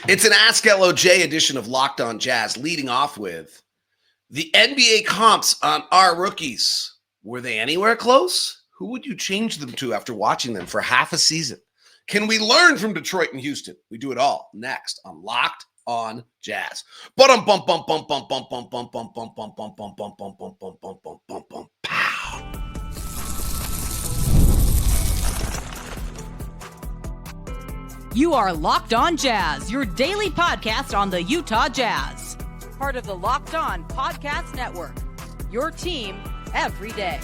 It's an Ask LOJ edition of Locked On Jazz, leading off with the NBA comps on our rookies. Were they anywhere close? Who would you change them to after watching them for half a season? Can we learn from Detroit and Houston? We do it all next on Locked On Jazz. Pow. You are Locked On Jazz, your daily podcast on the Utah Jazz. Part of the Locked On Podcast Network, your team every day.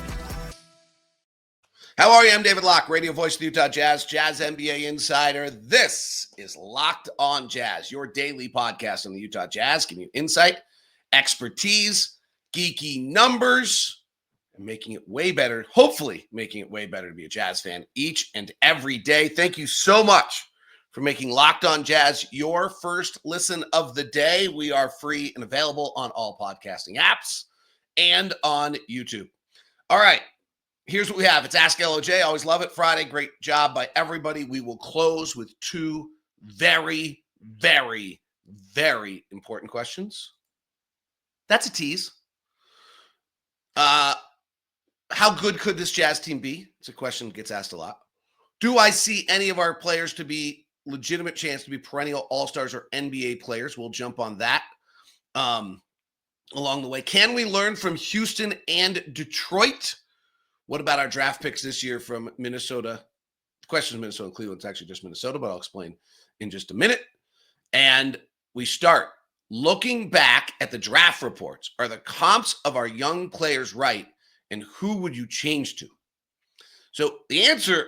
How are you? I'm David Locke, radio voice of the Utah Jazz, Jazz NBA insider. This is Locked On Jazz, your daily podcast on the Utah Jazz, giving you insight, expertise, geeky numbers, and making it way better, hopefully making it way better to be a Jazz fan each and every day. Thank you so much for making Locked On Jazz your first listen of the day. We are free and available on all podcasting apps and on YouTube. All right, here's what we have. It's Ask LOJ. Always love it. Friday, great job by everybody. We will close with two very, very, very important questions. That's a tease. How good could this Jazz team be? It's a question that gets asked a lot. Do I see any of our players to be legitimate chance to be perennial all-stars or NBA players? We'll jump on that along the way. Can we learn from Houston and Detroit? What about our draft picks this year from Minnesota? The question is Minnesota and Cleveland. It's actually just Minnesota, but I'll explain in just a minute. And we start looking back at the draft reports. Are the comps of our young players right? And who would you change to? So the answer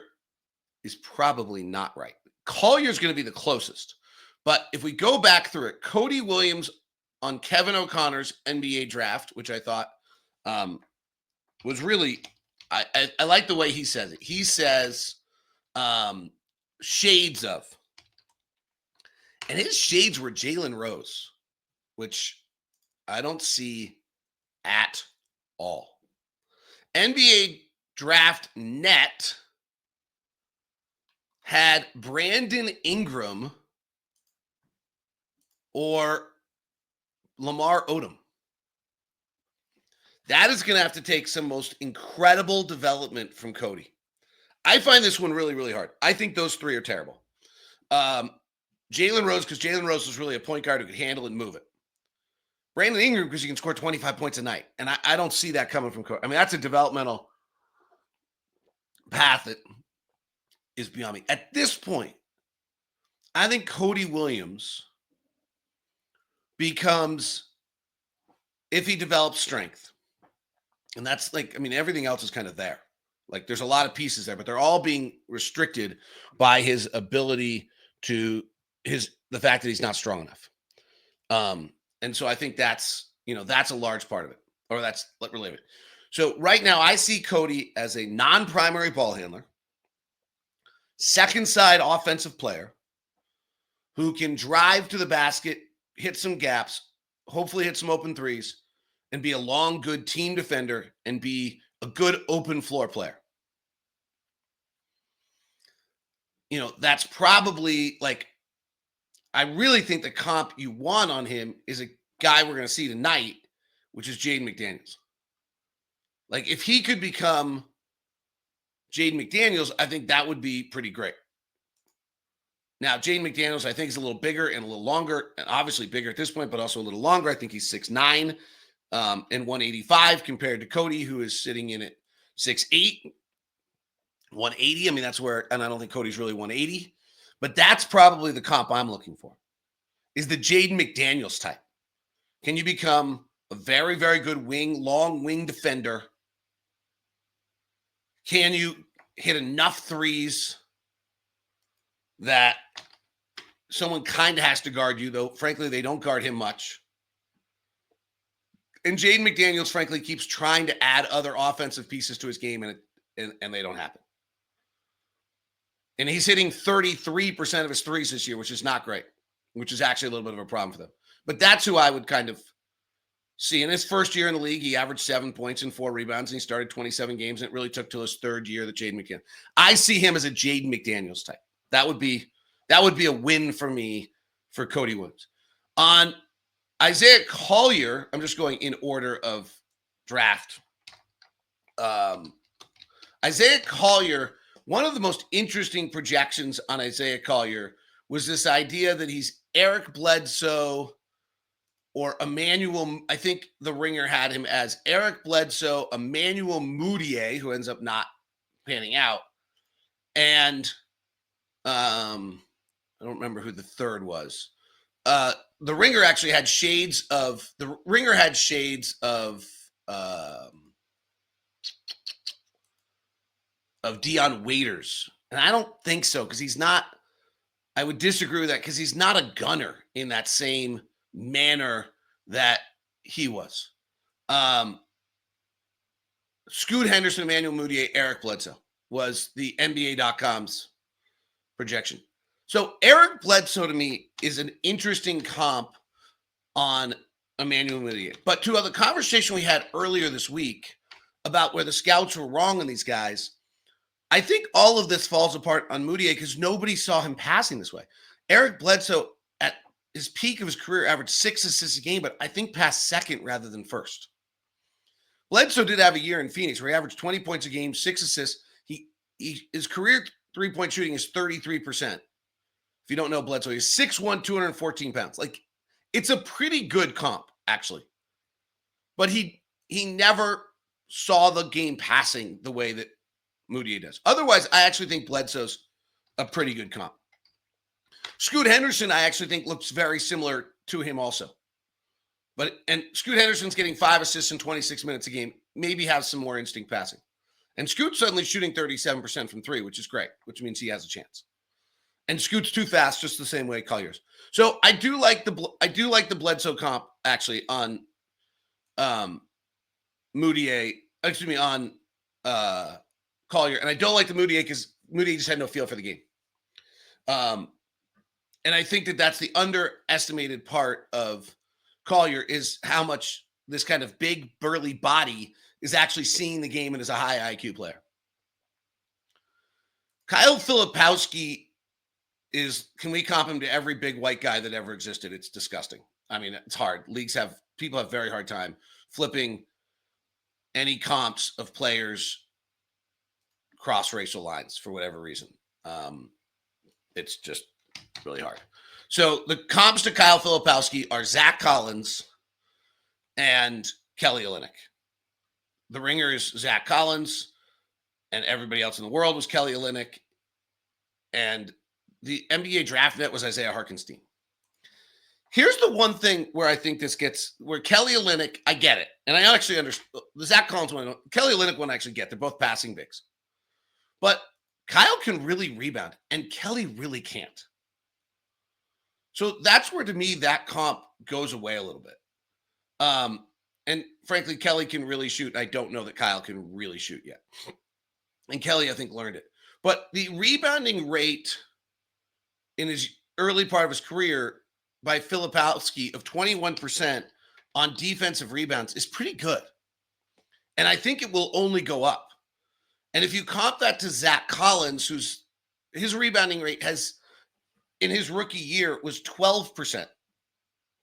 is probably not right. Collier is going to be the closest. But if we go back through it, Cody Williams on Kevin O'Connor's NBA draft, which I thought was really, I like the way he says it. He says shades of. And his shades were Jalen Rose, which I don't see at all. NBA Draft Net had Brandon Ingram or Lamar Odom. That is going to have to take some most incredible development from Cody. I find this one really, really hard. I think those three are terrible. Jalen Rose, because Jalen Rose was really a point guard who could handle and move it. Brandon Ingram, because he can score 25 points a night. And I don't see that coming from Cody. I mean, that's a developmental path that is beyond me. At this point, I think Cody Williams becomes, if he develops strength, and that's like, I mean, everything else is kind of there. Like there's a lot of pieces there, but they're all being restricted by his ability to the fact that he's not strong enough. And so I think that's a large part of it, or that's related. So right now I see Cody as a non-primary ball handler, second side offensive player who can drive to the basket, hit some gaps, hopefully hit some open threes, and be a long, good team defender and be a good open floor player. That's probably like, I really think the comp you want on him is a guy we're going to see tonight, which is Jaden McDaniels. Like if he could become Jaden McDaniels, I think that would be pretty great. Now, Jaden McDaniels, I think, is a little bigger and a little longer, and obviously bigger at this point, but also a little longer. I think he's 6'9" and 185 compared to Cody, who is sitting in at 6'8", 180. I mean, that's where, and I don't think Cody's really 180, but that's probably the comp I'm looking for, is the Jaden McDaniels type. Can you become a very, very good long wing defender? Can you hit enough threes that someone kind of has to guard you, though, frankly, they don't guard him much. And Jaden McDaniels, frankly, keeps trying to add other offensive pieces to his game, and they don't happen. And he's hitting 33% of his threes this year, which is not great, which is actually a little bit of a problem for them. But that's who I would kind of see. In his first year in the league, he averaged 7 points and 4 rebounds, and he started 27 games, and it really took till his third year that Jaden McDaniels. I see him as a Jaden McDaniels type. That would be a win for me for Cody Williams. On Isaiah Collier, I'm just going in order of draft. Isaiah Collier, one of the most interesting projections on Isaiah Collier was this idea that he's Eric Bledsoe or Emmanuel. I think the Ringer had him as Eric Bledsoe, Emmanuel Mudiay, who ends up not panning out. And I don't remember who the third was. The Ringer actually had shades of Dion Waiters. And I don't think so, because he's not. I would disagree with that, because he's not a gunner in that same manner that he was. Scoot Henderson, Emmanuel Mudiay, Eric Bledsoe was the NBA.com's projection. So Eric Bledsoe to me is an interesting comp on Emmanuel Mudiay. But to the conversation we had earlier this week about where the scouts were wrong on these guys, I think all of this falls apart on Mudiay because nobody saw him passing this way. Eric Bledsoe at his peak of his career averaged 6 assists a game, but I think passed second rather than first. Bledsoe did have a year in Phoenix where he averaged 20 points a game, 6 assists. His career three-point shooting is 33%. If you don't know Bledsoe, he's 6'1", 214 pounds. Like, it's a pretty good comp, actually. But he never saw the game passing the way that Mudiay does. Otherwise, I actually think Bledsoe's a pretty good comp. Scoot Henderson, I actually think, looks very similar to him also. And Scoot Henderson's getting 5 assists in 26 minutes a game, maybe has some more instinct passing. And Scoot's suddenly shooting 37% from 3, which is great, which means he has a chance. And Scoot's too fast, just the same way Collier's. So I do like the Bledsoe comp actually on Mudiay. Excuse me, on Collier, and I don't like the Mudiay because Mudiay just had no feel for the game. And I think that that's the underestimated part of Collier is how much this kind of big burly body is actually seeing the game and is a high IQ player. Kyle Filipowski can we comp him to every big white guy that ever existed? It's disgusting. I mean, it's hard. People have very hard time flipping any comps of players cross racial lines for whatever reason. It's just really hard. So the comps to Kyle Filipowski are Zach Collins and Kelly Olynyk. The Ringer is Zach Collins, and everybody else in the world was Kelly Olynyk. And the NBA draft net was Isaiah Hartenstein. Here's the one thing where I think where Kelly Olynyk, I get it. And I actually understand the Zach Collins one. Kelly Olynyk one I actually get. They're both passing bigs. But Kyle can really rebound, and Kelly really can't. So that's where, to me, that comp goes away a little bit. And frankly, Kelly can really shoot. I don't know that Kyle can really shoot yet. And Kelly, I think, learned it. But the rebounding rate in his early part of his career by Filipowski of 21% on defensive rebounds is pretty good. And I think it will only go up. And if you comp that to Zach Collins, his rebounding rate in his rookie year was 12%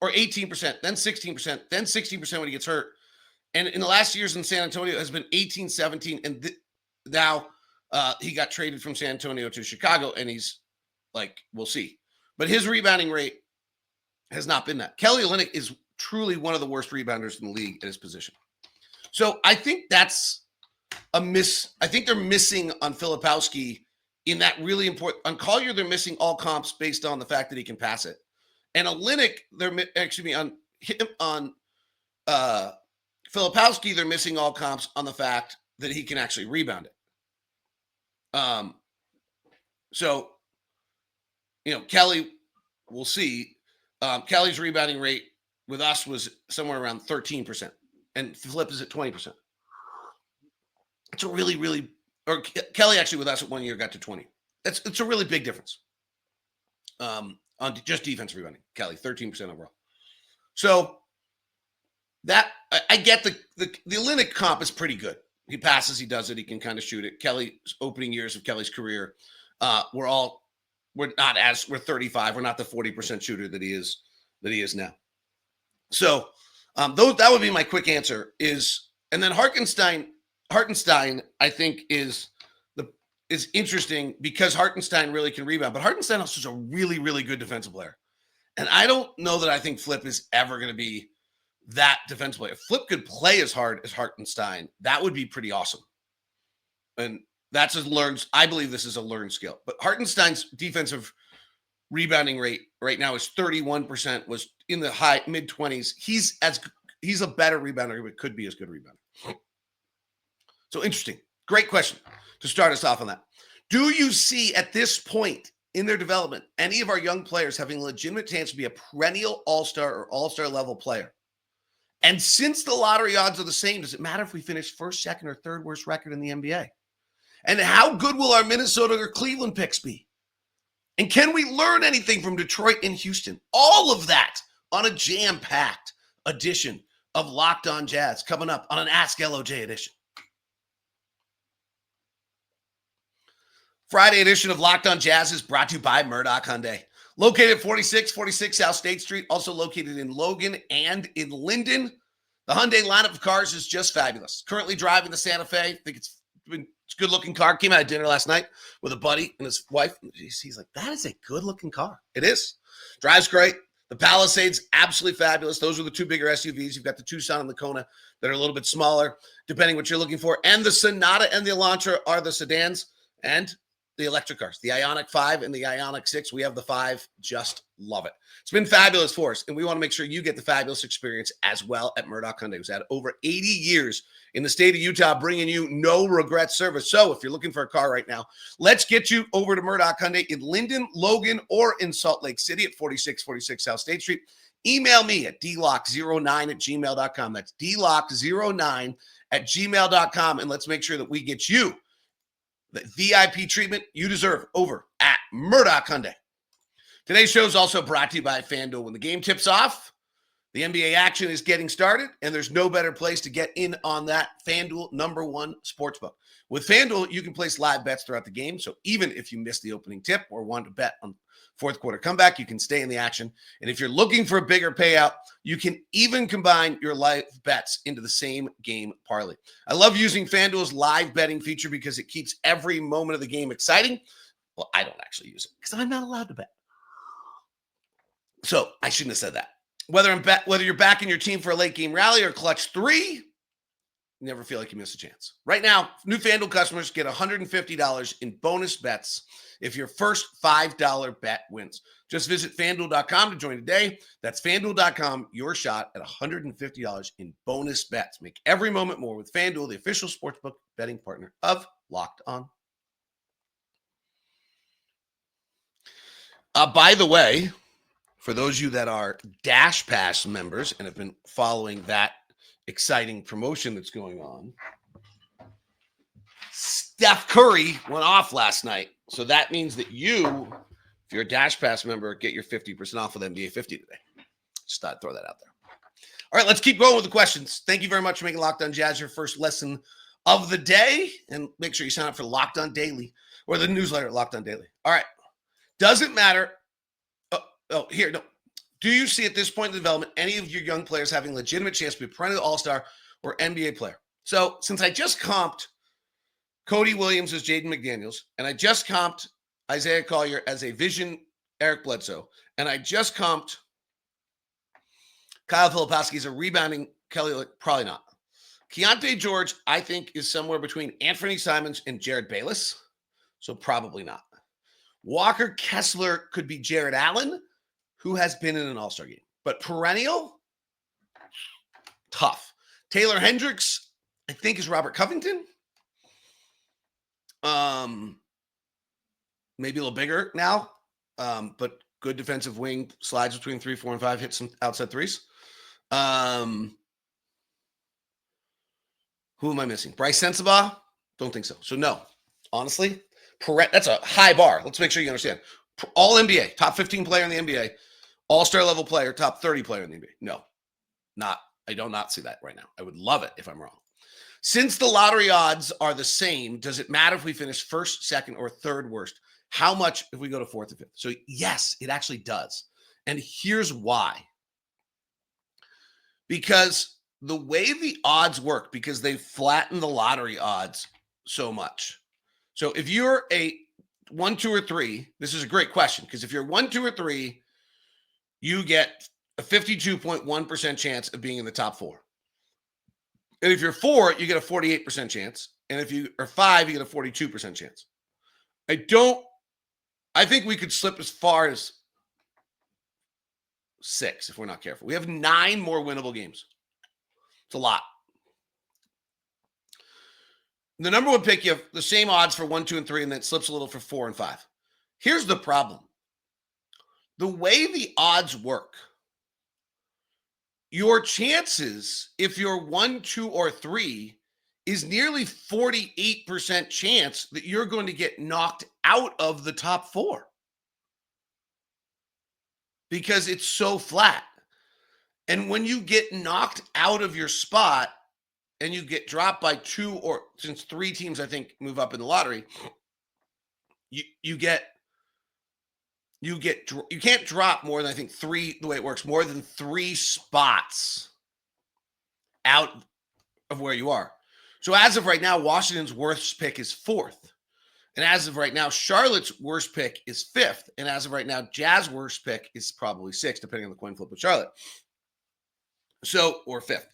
or 18%, then 16%, then 16% when he gets hurt. And in the last years in San Antonio, it has been 18, 17. And now he got traded from San Antonio to Chicago, and he's like, we'll see. But his rebounding rate has not been that. Kelly Olynyk is truly one of the worst rebounders in the league at his position. So I think that's a miss. I think they're missing on Filipowski in that really important. On Collier, they're missing all comps based on the fact that he can pass it. And Olynyk, on Filipowski, they're missing all comps on the fact that he can actually rebound it. So, Kelly, we'll see. Kelly's rebounding rate with us was somewhere around 13%, and Flip is at 20%. It's a really, really, or Kelly actually with us at 1 year got to 20. It's a really big difference. On just defensive rebounding, Kelly 13% overall. So that I get the Olynyk comp is pretty good. He passes, he does it, he can kind of shoot it. Kelly's opening years of Kelly's career were all we're 35. We're not the 40% shooter that he is now. So that would be my quick answer and then Hartenstein, I think is interesting because Hartenstein really can rebound, but Hartenstein also is a really, really good defensive player. And I don't know that I think Flip is ever going to be that defensive player. If Flip could play as hard as Hartenstein, that would be pretty awesome. And that's I believe this is a learned skill. But Hartenstein's defensive rebounding rate right now is 31%, was in the high mid-20s. He's a better rebounder, but could be as good a rebounder. So interesting. Great question to start us off on that. Do you see at this point in their development any of our young players having a legitimate chance to be a perennial all-star or all-star level player? And since the lottery odds are the same, does it matter if we finish first, second, or third worst record in the NBA? And how good will our Minnesota or Cleveland picks be? And can we learn anything from Detroit and Houston? All of that on a jam-packed edition of Locked On Jazz coming up on an Ask LOJ edition. Friday edition of Locked On Jazz is brought to you by Murdoch Hyundai. Located at 4646 South State Street, also located in Logan and in Linden. The Hyundai lineup of cars is just fabulous. Currently driving the Santa Fe. I think it's a good-looking car. Came out of dinner last night with a buddy and his wife. He's like, that is a good-looking car. It is. Drives great. The Palisade's absolutely fabulous. Those are the two bigger SUVs. You've got the Tucson and the Kona that are a little bit smaller, depending what you're looking for. And the Sonata and the Elantra are the sedans. And the electric cars, the Ioniq 5 and the Ioniq 6. We have the 5. Just love it. It's been fabulous for us, and we want to make sure you get the fabulous experience as well at Murdoch Hyundai, who's had over 80 years in the state of Utah, bringing you no regret service. So if you're looking for a car right now, let's get you over to Murdoch Hyundai in Linden, Logan, or in Salt Lake City at 4646 South State Street. Email me at dlock09@gmail.com. That's dlock09@gmail.com, and let's make sure that we get you the VIP treatment you deserve over at Murdoch Hyundai. Today's show is also brought to you by FanDuel. When the game tips off, the NBA action is getting started, and there's no better place to get in on that. FanDuel, #1 sportsbook. With FanDuel, you can place live bets throughout the game, so even if you missed the opening tip or want to bet on fourth quarter comeback, you can stay in the action. And if you're looking for a bigger payout, you can even combine your live bets into the same game parlay. I love using FanDuel's live betting feature because it keeps every moment of the game exciting. Well, I don't actually use it because I'm not allowed to bet. So I shouldn't have said that. Whether you're backing your team for a late game rally or clutch 3, you never feel like you miss a chance. Right now, new FanDuel customers get $150 in bonus bets if your first $5 bet wins. Just visit FanDuel.com to join today. That's FanDuel.com, your shot at $150 in bonus bets. Make every moment more with FanDuel, the official sportsbook betting partner of Locked On. By the way, for those of you that are Dash Pass members and have been following that exciting promotion that's going on, Steph Curry went off last night. So that means that you, if you're a Dash Pass member, get your 50% off with NBA 50 today. Just thought I'd throw that out there. All right, let's keep going with the questions. Thank you very much for making Locked On Jazz your first lesson of the day. And make sure you sign up for Locked On Daily or the newsletter at Locked On Daily. All right. Doesn't matter. Do you see at this point in the development any of your young players having a legitimate chance to be a perennial all-star or NBA player? So since I just comped Cody Williams as Jaden McDaniels, and I just comped Isaiah Collier as a vision Eric Bledsoe, and I just comped Kyle Filipowski as a rebounding Kelly, probably not. Keyonte George, I think, is somewhere between Anthony Simons and Jared Bayless, so probably not. Walker Kessler could be Jared Allen, who has been in an all-star game. But perennial, tough. Taylor Hendricks, I think, is Robert Covington. Maybe a little bigger now, but good defensive wing, slides between 3, 4, and 5, hits some outside threes. Who am I missing? Bryce Sensabaugh? Don't think so. So no, honestly, that's a high bar. Let's make sure you understand. All NBA, top 15 player in the NBA, all-star level player, top 30 player in the NBA. No, I do not see that right now. I would love it if I'm wrong. Since the lottery odds are the same, does it matter if we finish first, second, or third worst? how much if we go to 4th and 5th? So yes, it actually does. And here's why. Because the way the odds work, because they flatten the lottery odds so much. So if you're a 1, 2, or 3, this is a great question, because if you're 1, 2, or 3, you get a 52.1% chance of being in the top 4. And if you're 4, you get a 48% chance. And if you are 5, you get a 42% chance. I think we could slip as far as 6 if we're not careful. We have 9 more winnable games. It's a lot. The number 1 pick, you have the same odds for 1, 2, and 3, and then it slips a little for 4 and 5. Here's the problem. The way the odds work, your chances, if you're 1, 2, or 3, is nearly 48% chance that you're going to get knocked out of the top 4. Because it's so flat. And when you get knocked out of your spot and you get dropped by 2, or since 3 teams, I think, move up in the lottery, you can't drop more than, I think, 3, the way it works, more than 3 spots out of where you are. So as of right now, Washington's worst pick is 4th. And as of right now, Charlotte's worst pick is 5th. And as of right now, Jazz's worst pick is probably 6th, depending on the coin flip with Charlotte. So, or 5th.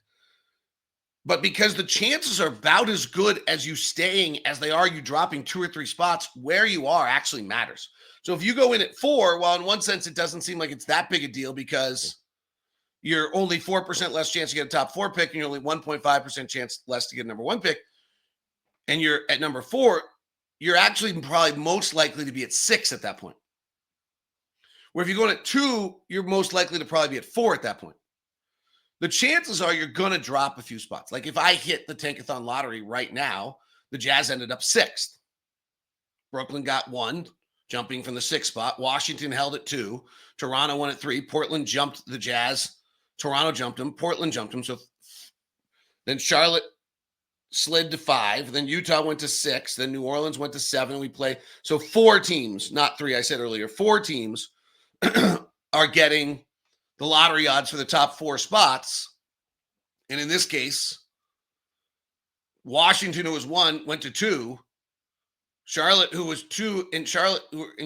But because the chances are about as good as you staying as they are you dropping 2 or 3 spots, where you are actually matters. So if you go in at 4, well, in one sense, it doesn't seem like it's that big a deal, because you're only 4% less chance to get a top 4 pick, and you're only 1.5% chance less to get a number 1 pick. And you're at number 4, you're actually probably most likely to be at 6 at that point. Where if you're going at 2, you're most likely to probably be at 4 at that point. The chances are you're going to drop a few spots. Like if I hit the Tankathon lottery right now, the Jazz ended up 6th. Brooklyn got 1, jumping from the 6th spot. Washington held at 2. Toronto won at 3. Portland jumped the Jazz. Toronto jumped them. Portland jumped them. So then Charlotte slid to 5. Then Utah went to 6. Then New Orleans went to 7. We play. So 4 teams, not 3, I said earlier, 4 teams are getting the lottery odds for the top 4 spots. And in this case, Washington, who was 1, went to 2. Charlotte, who was 2, in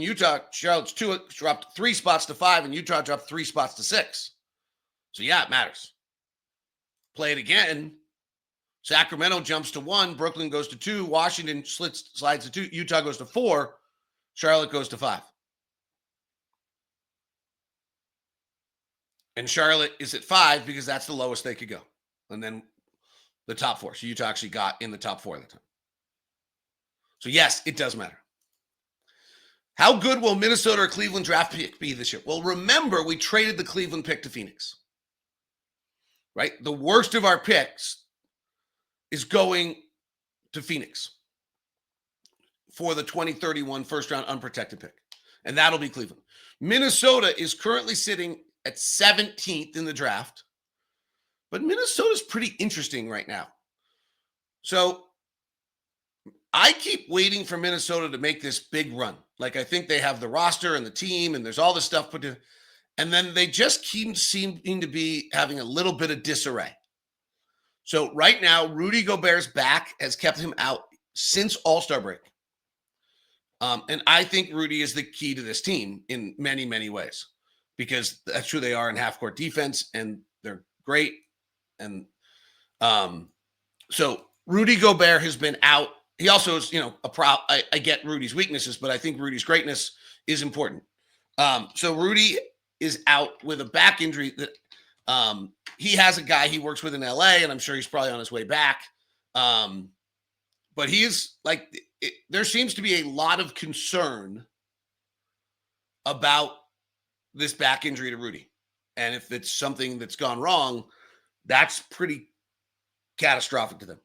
Utah, Charlotte's 2, dropped 3 spots to 5, and Utah dropped 3 spots to 6. So yeah, it matters. Play it again. Sacramento jumps to 1, Brooklyn goes to 2, Washington slides to 2, Utah goes to 4, Charlotte goes to 5. And Charlotte is at 5 because that's the lowest they could go. And then the top 4. So Utah actually got in the top 4 at the time. So yes, it does matter. How good will Minnesota or Cleveland draft pick be this year? Well, remember, we traded the Cleveland pick to Phoenix. Right? The worst of our picks is going to Phoenix for the 2031 first-round unprotected pick. And that'll be Cleveland. Minnesota is currently sitting at 17th in the draft. But Minnesota's pretty interesting right now. So I keep waiting for Minnesota to make this big run. Like, I think they have the roster and the team, and there's all this stuff put in. And then they just keep seeming to be having a little bit of disarray. So right now, Rudy Gobert's back has kept him out since All-Star break. And I think Rudy is the key to this team in many, many ways, because that's who they are in half-court defense, and they're great. And so Rudy Gobert has been out. He also is, I get Rudy's weaknesses, but I think Rudy's greatness is important. So Rudy is out with a back injury that he has a guy he works with in LA, and I'm sure he's probably on his way back. But he is there seems to be a lot of concern about this back injury to Rudy. And if it's something that's gone wrong, that's pretty catastrophic to them.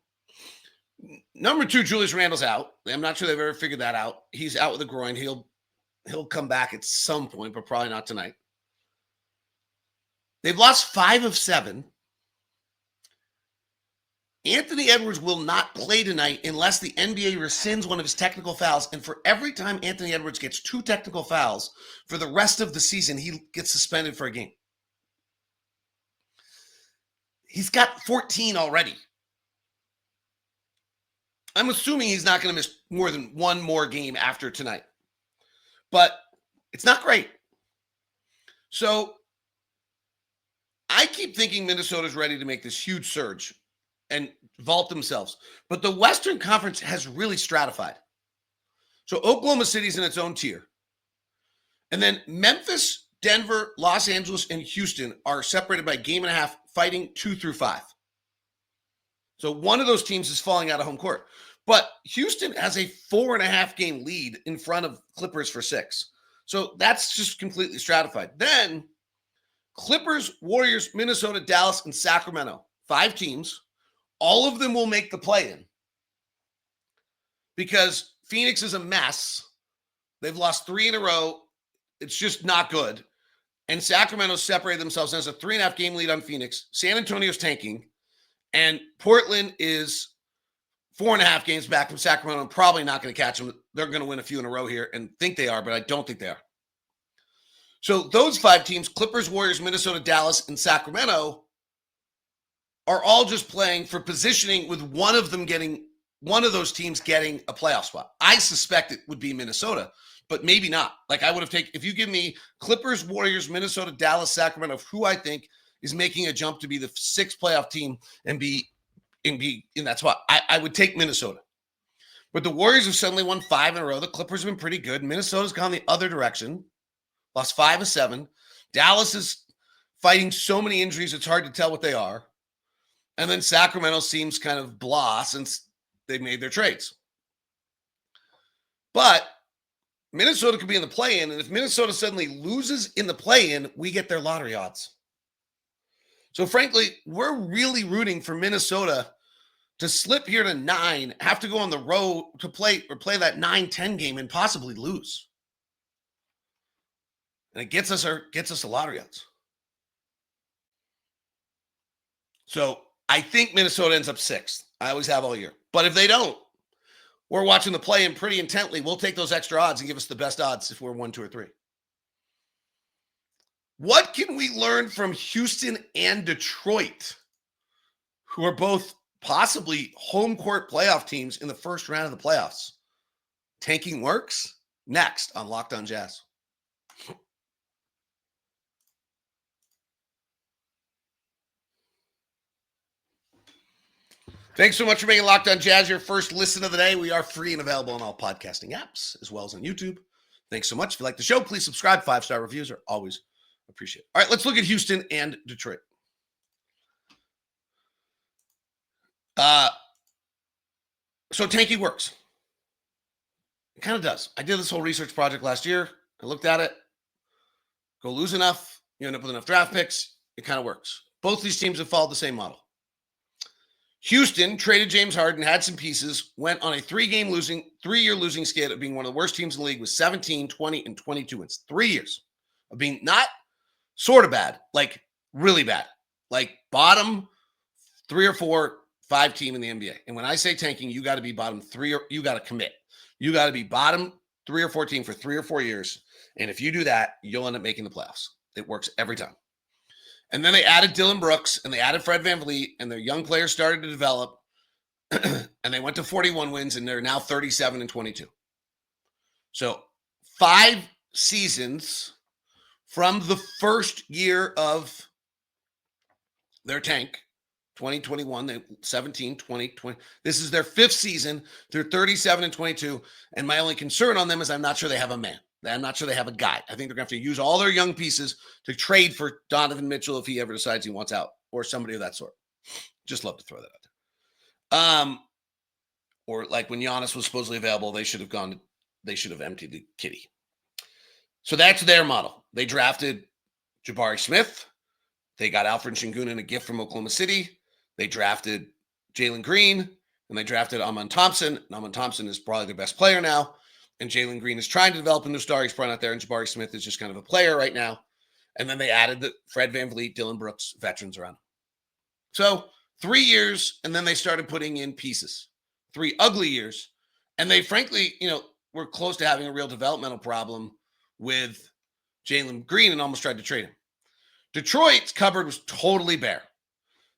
Number 2, Julius Randle's out. I'm not sure they've ever figured that out. He's out with a groin. He'll come back at some point, but probably not tonight. They've lost 5 of 7. Anthony Edwards will not play tonight unless the NBA rescinds one of his technical fouls. And for every time Anthony Edwards gets 2 technical fouls for the rest of the season, he gets suspended for a game. He's got 14 already. I'm assuming he's not going to miss more than one more game after tonight. But it's not great. So I keep thinking Minnesota's ready to make this huge surge and vault themselves. But the Western Conference has really stratified. So Oklahoma City's in its own tier. And then Memphis, Denver, Los Angeles, and Houston are separated by a game and a half, fighting 2 through 5. So one of those teams is falling out of home court. But Houston has a 4.5 game lead in front of Clippers for 6. So that's just completely stratified. Then Clippers, Warriors, Minnesota, Dallas, and Sacramento. 5 teams. All of them will make the play-in because Phoenix is a mess. They've lost 3 in a row. It's just not good. And Sacramento separated themselves and has a 3.5 game lead on Phoenix. San Antonio's tanking. And Portland is 4.5 games back from Sacramento. I'm probably not going to catch them. They're going to win a few in a row here and think they are, but I don't think they are. So those 5 teams, Clippers, Warriors, Minnesota, Dallas, and Sacramento, are all just playing for positioning with one of those teams getting a playoff spot. I suspect it would be Minnesota, but maybe not. Like I would have taken, if you give me Clippers, Warriors, Minnesota, Dallas, Sacramento, who I think is making a jump to be the 6th playoff team and be in that spot, I would take Minnesota. But the Warriors have suddenly won 5 in a row. The Clippers have been pretty good. Minnesota's gone the other direction, lost 5 of 7. Dallas is fighting so many injuries, it's hard to tell what they are. And then Sacramento seems kind of blah since they made their trades. But Minnesota could be in the play-in, and if Minnesota suddenly loses in the play-in, we get their lottery odds. So frankly, we're really rooting for Minnesota to slip here to 9, have to go on the road to play that 9-10 game and possibly lose. And it gets us the lottery odds. So I think Minnesota ends up 6th. I always have all year. But if they don't, we're watching the play-in pretty intently. We'll take those extra odds and give us the best odds if we're 1, 2, or 3. What can we learn from Houston and Detroit, who are both possibly home court playoff teams in the first round of the playoffs? Tanking works? Next on Locked On Jazz. Thanks so much for making Locked On Jazz your first listen of the day. We are free and available on all podcasting apps, as well as on YouTube. Thanks so much. If you like the show, please subscribe. 5-star reviews are always appreciated. All right, let's look at Houston and Detroit. So tanking works. It kind of does. I did this whole research project last year. I looked at it. Go lose enough. You end up with enough draft picks. It kind of works. Both these teams have followed the same model. Houston traded James Harden, had some pieces, went on a 3-year losing skid of being one of the worst teams in the league with 17, 20, and 22 wins. 3 years of being not sort of bad, like really bad, like bottom 3 or 4, 5 team in the NBA. And when I say tanking, you got to be bottom 3 or you got to commit. You got to be bottom 3 or 4 team for 3 or 4 years. And if you do that, you'll end up making the playoffs. It works every time. And then they added Dylan Brooks and they added Fred VanVleet, and their young players started to develop. And they went to 41 wins, and they're now 37 and 22. So 5 seasons from the first year of their tank, 2021, 17, 20, 20. This is their 5th season. They're 37 and 22. And my only concern on them is I'm not sure they have a man. I'm not sure they have a guy. I think they're going to have to use all their young pieces to trade for Donovan Mitchell if he ever decides he wants out, or somebody of that sort. Just love to throw that out there. Or like when Giannis was supposedly available, they should have emptied the kitty. So that's their model. They drafted Jabari Smith. They got Alfred Şengün in a gift from Oklahoma City. They drafted Jalen Green, and they drafted Amen Thompson. And Amen Thompson is probably their best player now. And Jalen Green is trying to develop a new star. He's probably not there. And Jabari Smith is just kind of a player right now. And then they added the Fred VanVleet, Dylan Brooks veterans around him. So 3 years, and then they started putting in pieces. 3 ugly years. And they frankly, were close to having a real developmental problem with Jalen Green and almost tried to trade him. Detroit's cupboard was totally bare.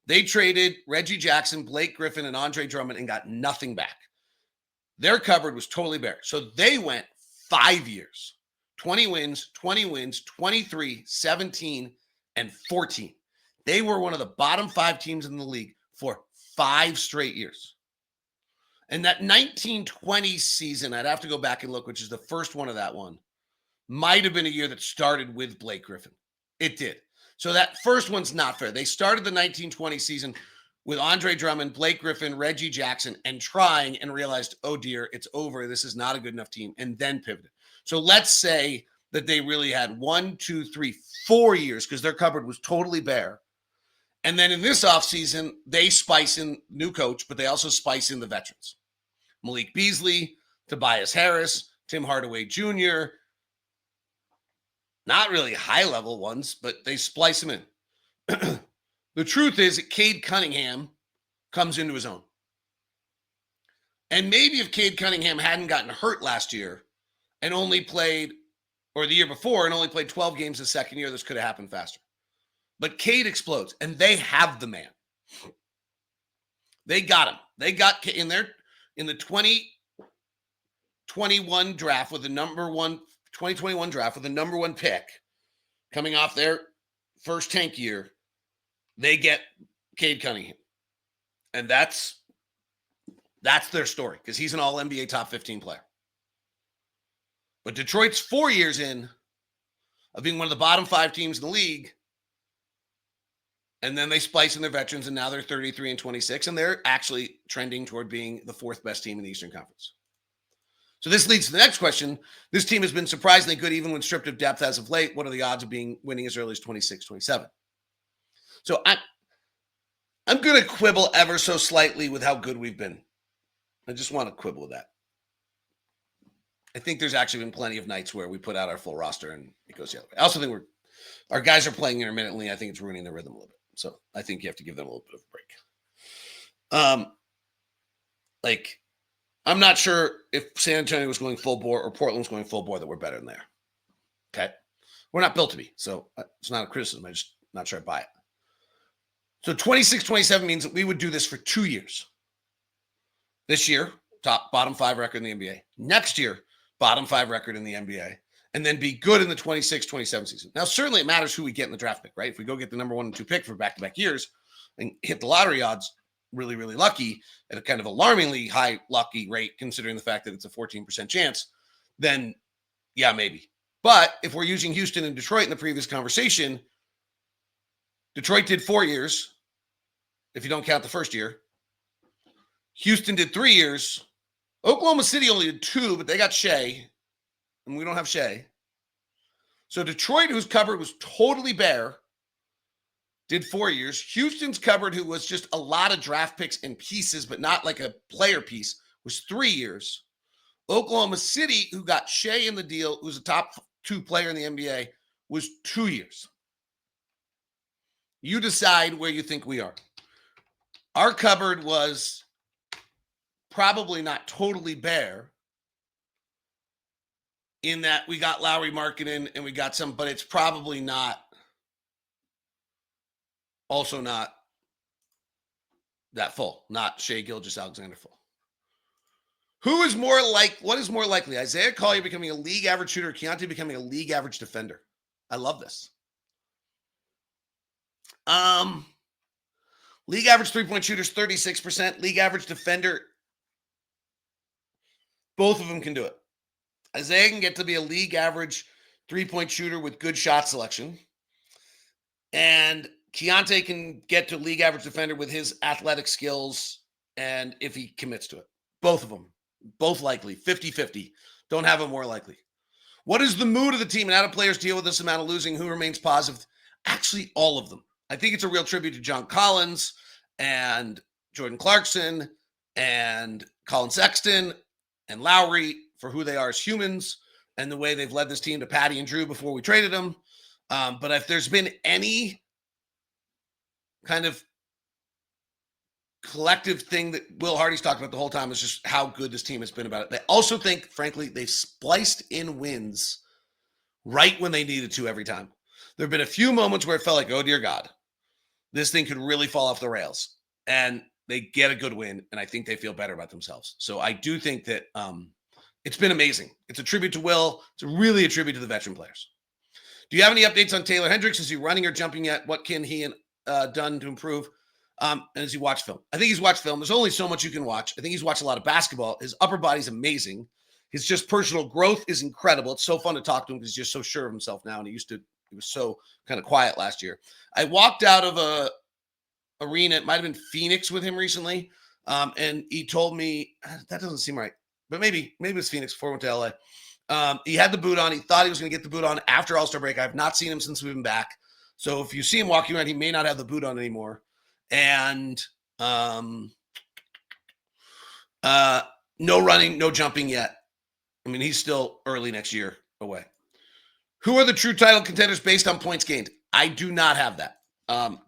They traded Reggie Jackson, Blake Griffin, and Andre Drummond and got nothing back. Their cupboard was totally bare. So they went 5 years, 20 wins, 23, 17, and 14. They were one of the bottom 5 teams in the league for 5 straight years. And that 1920 season, I'd have to go back and look, which is the first one of that one, might have been a year that started with Blake Griffin. It did. So that first one's not fair. They started the 1920 season with Andre Drummond, Blake Griffin, Reggie Jackson, and trying and realized, oh dear, it's over. This is not a good enough team, and then pivoted. So let's say that they really had 1, 2, 3, 4 years because their cupboard was totally bare. And then in this offseason, they spice in new coach, but they also spice in the veterans. Malik Beasley, Tobias Harris, Tim Hardaway Jr., not really high-level ones, but they splice them in. The truth is that Cade Cunningham comes into his own. And maybe if Cade Cunningham hadn't gotten hurt last year and only played, or the year before, and only played 12 games the second year, this could have happened faster. But Cade explodes, and they have the man. They got him. They got in the 2021 draft with the number one 2021 draft with the number 1 pick coming off their first tank year. They get Cade Cunningham. And that's their story because he's an all-NBA top 15 player. But Detroit's 4 years in of being one of the bottom 5 teams in the league. And then they splice in their veterans, and now they're 33 and 26, and they're actually trending toward being the 4th best team in the Eastern Conference. So this leads to the next question. This team has been surprisingly good even when stripped of depth as of late. What are the odds of winning as early as 26, 27? So I'm going to quibble ever so slightly with how good we've been. I just want to quibble with that. I think there's actually been plenty of nights where we put out our full roster and it goes the other way. I also think our guys are playing intermittently. I think it's ruining the rhythm a little bit. So I think you have to give them a little bit of a break. I'm not sure if San Antonio was going full bore or Portland was going full bore that we're better than there. Okay. We're not built to be. So it's not a criticism. I'm just not sure I buy it. So 26, 27 means that we would do this for 2 years. This year, bottom 5 record in the NBA. Next year, bottom 5 record in the NBA. And then be good in the 26, 27 season. Now, certainly it matters who we get in the draft pick, right? If we go get the number 1 and 2 pick for back-to-back years and hit the lottery odds, really, really lucky at a kind of alarmingly high lucky rate, considering the fact that it's a 14% chance, then yeah, maybe. But if we're using Houston and Detroit in the previous conversation, Detroit did 4 years, if you don't count the first year. Houston did 3 years. Oklahoma City only did 2, but they got Shea, and we don't have Shea. So Detroit, whose cupboard was totally bare, did 4 years. Houston's cupboard, who was just a lot of draft picks and pieces, but not like a player piece, was 3 years. Oklahoma City, who got Shea in the deal, who's a top 2 player in the NBA, was 2 years. You decide where you think we are. Our cupboard was probably not totally bare in that we got Lowry Markkanen and we got some, but it's probably not also not that full, not Shea Gilgeous-Alexander full. What is more likely? Isaiah Collier becoming a league average shooter, Keyonte becoming a league average defender? I love this. League average 3-point shooters, 36%. League average defender, both of them can do it. Isaiah can get to be a league average 3-point shooter with good shot selection. And Keyonte can get to league average defender with his athletic skills and if he commits to it. Both of them. Both likely. 50-50. Don't have them more likely. What is the mood of the team and how do players deal with this amount of losing? Who remains positive? Actually, all of them. I think it's a real tribute to John Collins and Jordan Clarkson and Colin Sexton and Lowry for who they are as humans and the way they've led this team to Patty and Drew before we traded them. But if there's been any kind of collective thing that Will Hardy's talked about the whole time is just how good this team has been about it. They also think, frankly, they've spliced in wins right when they needed to every time. There have been a few moments where it felt like, oh, dear God, this thing could really fall off the rails. And they get a good win, and I think they feel better about themselves. So I do think that it's been amazing. It's a tribute to Will. It's really a tribute to the veteran players. Do you have any updates on Taylor Hendricks? Is he running or jumping yet? What can he done to improve? And has he watched film? I think he's watched film. There's only so much you can watch. I think he's watched a lot of basketball. His upper body's amazing. His just personal growth is incredible. It's so fun to talk to him because he's just so sure of himself now. And he was so kind of quiet last year. I walked out of a arena. It might have been Phoenix with him recently. And he told me, that doesn't seem right, but maybe it was Phoenix before he went to LA. He had the boot on. He thought he was going to get the boot on after All-Star break. I have not seen him since we've been back. So if you see him walking around, he may not have the boot on anymore. And no running, no jumping yet. I mean, he's still early next year away. Who are the true title contenders based on points gained? I do not have that.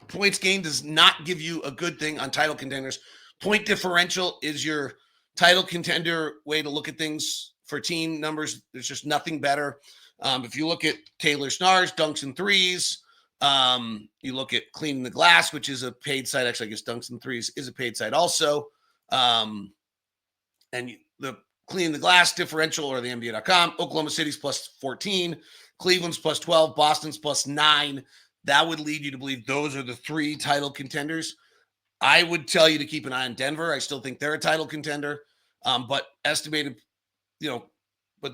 Points gained does not give you a good thing on title contenders. Point differential is your title contender way to look at things for team numbers. There's just nothing better. If you look at Taylor Snar's dunks and threes, you look at Cleaning the Glass, which is a paid site. Actually, I guess Dunks and Threes is a paid site also. And the Cleaning the Glass differential, or the NBA.com, Oklahoma City's plus 14, Cleveland's plus 12, Boston's plus 9. That would lead you to believe those are the three title contenders. I would tell you to keep an eye on Denver. I still think they're a title contender, but estimated, but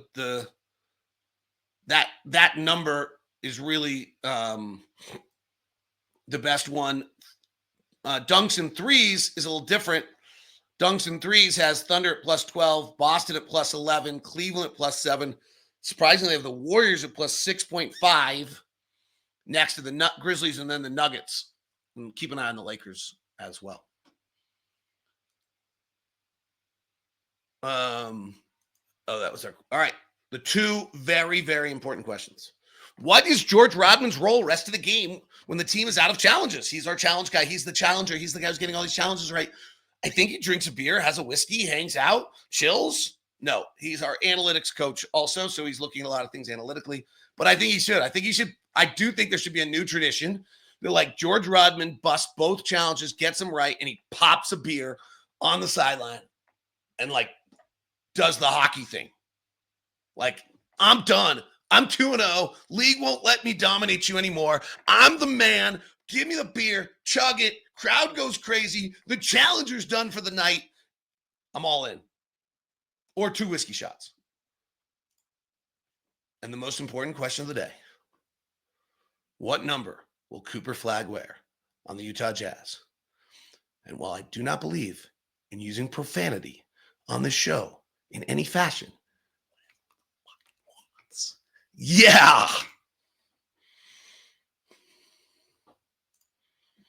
that number is really the best one. Dunks and Threes is a little different. Dunks and Threes has Thunder at plus 12, Boston at plus 11, Cleveland at plus 7. Surprisingly, they have the Warriors at plus 6.5 next to the Grizzlies and then the Nuggets. And keep an eye on the Lakers as well. That was our... All right. The two very, very important questions. What is George Rodman's role rest of the game when the team is out of challenges? He's our challenge guy. He's the challenger. He's the guy who's getting all these challenges right. I think he drinks a beer, has a whiskey, hangs out, chills. No, he's our analytics coach also, so he's looking at a lot of things analytically. But I think he should. I do think there should be a new tradition that, like, George Rodman busts both challenges, gets them right, and he pops a beer on the sideline and, like, does the hockey thing. Like, I'm done. I'm 2-0. League won't let me dominate you anymore. I'm the man. Give me the beer. Chug it. Crowd goes crazy. The challenger's done for the night. I'm all in. Or 2 whiskey shots. And the most important question of the day. What number will Cooper Flagg wear on the Utah Jazz? And while I do not believe in using profanity on this show in any fashion, yeah.